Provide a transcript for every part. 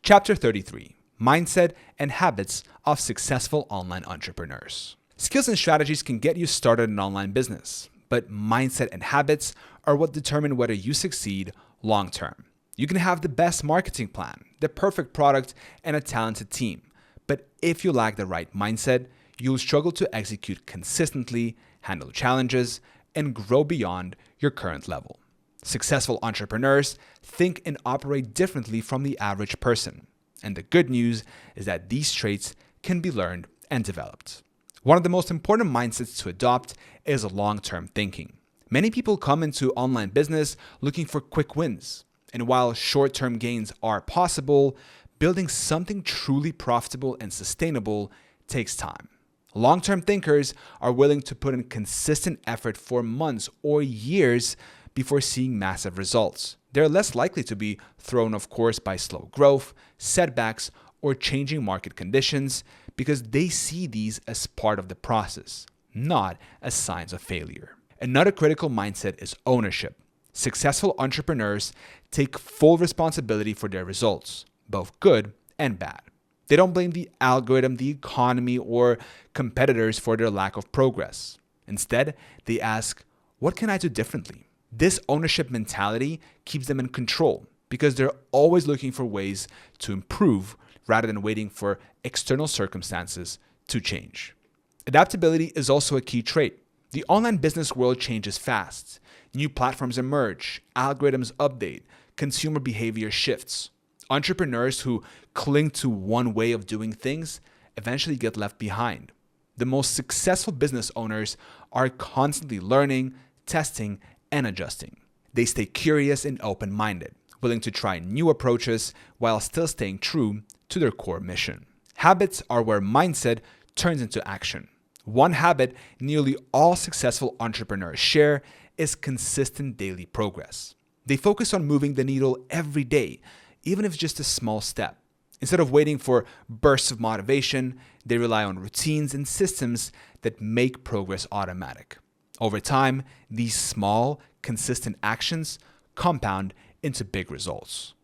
Chapter 33: Mindset and Habits of Successful Online Entrepreneurs. Skills and strategies can get you started in an online business, but mindset and habits are what determine whether you succeed long term. You can have the best marketing plan, the perfect product, and a talented team, but if you lack the right mindset, you'll struggle to execute consistently, handle challenges, and grow beyond your current level. Successful entrepreneurs think and operate differently from the average person. And the good news is that these traits can be learned and developed. One of the most important mindsets to adopt is long-term thinking. Many people come into online business looking for quick wins. And while short-term gains are possible, building something truly profitable and sustainable takes time. Long-term thinkers are willing to put in consistent effort for months or years before seeing massive results. They're less likely to be thrown off course by slow growth, setbacks, or changing market conditions because they see these as part of the process, not as signs of failure. Another critical mindset is ownership. Successful entrepreneurs take full responsibility for their results, both good and bad. They don't blame the algorithm, the economy, or competitors for their lack of progress. Instead, they ask, what can I do differently? This ownership mentality keeps them in control because they're always looking for ways to improve rather than waiting for external circumstances to change. Adaptability is also a key trait. The online business world changes fast. New platforms emerge, algorithms update, consumer behavior shifts. Entrepreneurs who cling to one way of doing things eventually get left behind. The most successful business owners are constantly learning, testing, and adjusting. They stay curious and open-minded, willing to try new approaches while still staying true to their core mission. Habits are where mindset turns into action. One habit nearly all successful entrepreneurs share is consistent daily progress. They focus on moving the needle every day, even if it's just a small step. Instead of waiting for bursts of motivation, they rely on routines and systems that make progress automatic. Over time, these small, consistent actions compound into big results.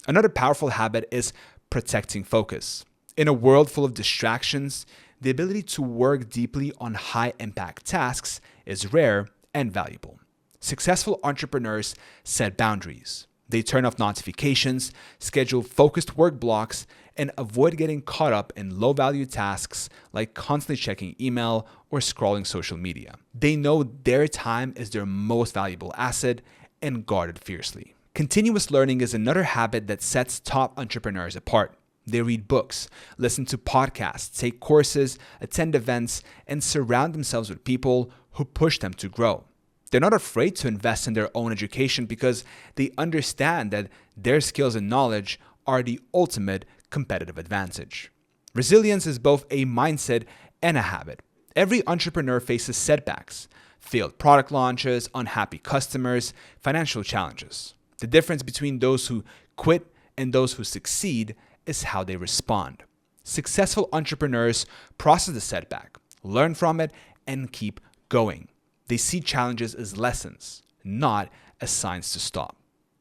Another powerful habit is protecting focus. In a world full of distractions, the ability to work deeply on high-impact tasks is rare and valuable. Successful entrepreneurs set boundaries. They turn off notifications, schedule focused work blocks, and avoid getting caught up in low-value tasks like constantly checking email or scrolling social media. They know their time is their most valuable asset and guard it fiercely. Continuous learning is another habit that sets top entrepreneurs apart. They read books, listen to podcasts, take courses, attend events, and surround themselves with people who push them to grow. They're not afraid to invest in their own education because they understand that their skills and knowledge are the ultimate competitive advantage. Resilience is both a mindset and a habit. Every entrepreneur faces setbacks, failed product launches, unhappy customers, financial challenges. The difference between those who quit and those who succeed is how they respond. Successful entrepreneurs process the setback, learn from it, and keep going. They see challenges as lessons, not as signs to stop.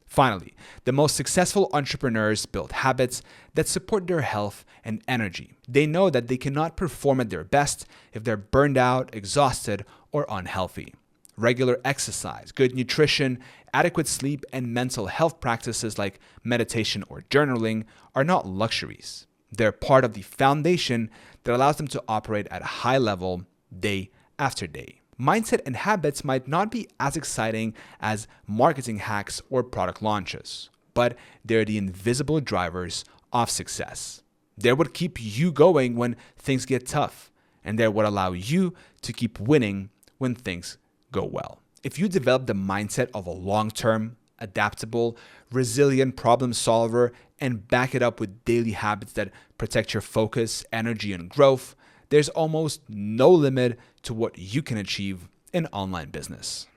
Finally, the most successful entrepreneurs build habits that support their health and energy. They know that they cannot perform at their best if they're burned out, exhausted, or unhealthy. Regular exercise, good nutrition, adequate sleep, and mental health practices like meditation or journaling are not luxuries. They're part of the foundation that allows them to operate at a high level day after day. Mindset and habits might not be as exciting as marketing hacks or product launches, but they're the invisible drivers of success. They're what keep you going when things get tough, and they're what allow you to keep winning when things go well. If you develop the mindset of a long-term, adaptable, resilient problem solver and back it up with daily habits that protect your focus, energy, and growth, there's almost no limit to what you can achieve in online business.